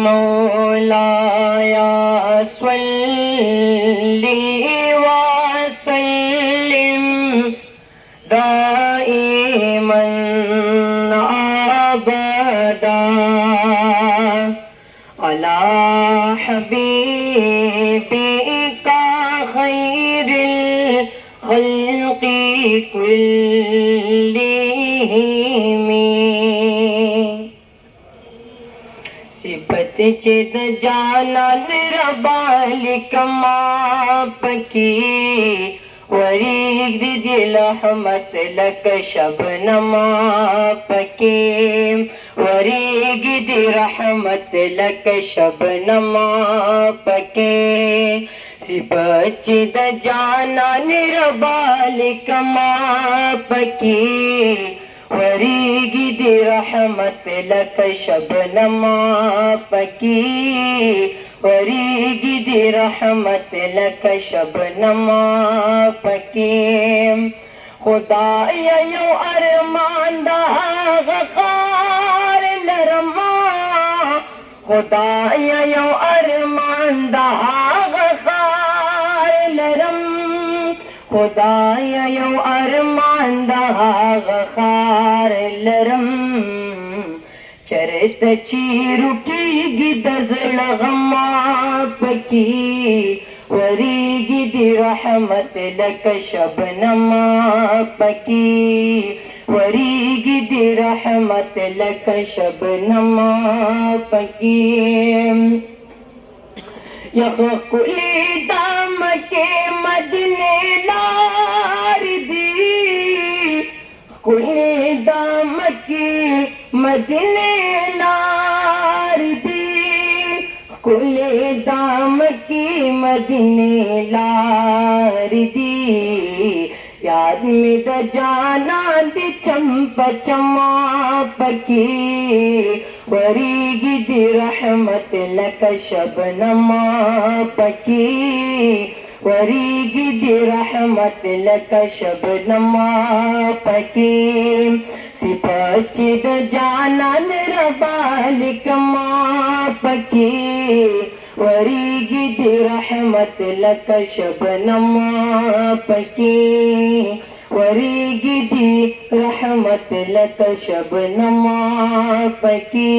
मौलाया सल्ली व सल्लिम दाइमन अबदा अला हबीबिका खैरिल खल्क़ि कुल्लिहिम। सिफत चिद जानान रबालिक मापकी वरीद दिल रहमत लक शबनमा पके वरीद दिल रहमत लक शबनमा पके। सिफत चिद जानान रबालिक मापकी वरीद रहमत लक शबनमा पकी वरीद रहमत लक शबनमा पकी। खुदाया यो अरमान दा गफ़ार लरमा खुदाया यो अरमान दा गफ़ार लरम खुदाया यो अरमान दा गफ़ार लरम। चरत चीरुकी गिदज़ल गमा पकी वरीद रहमत लक शबनमा पकी वरीद रहमत लक शबनमा पकी। यख़ुली दाम के मदने लार दी कुली दाम की मदने लार दी कुले दाम की मदने लार दी। याद में द जाना दे चंप चमा पकी वरीद रहमत लक शबनमा पकी वरीद रहमत लक शबनमा पकी। सिफत चिद जानान रबालिक मापकी वरीद रहमत लक शबनमा पकी वरीद रहमत लक शबनमा पकी।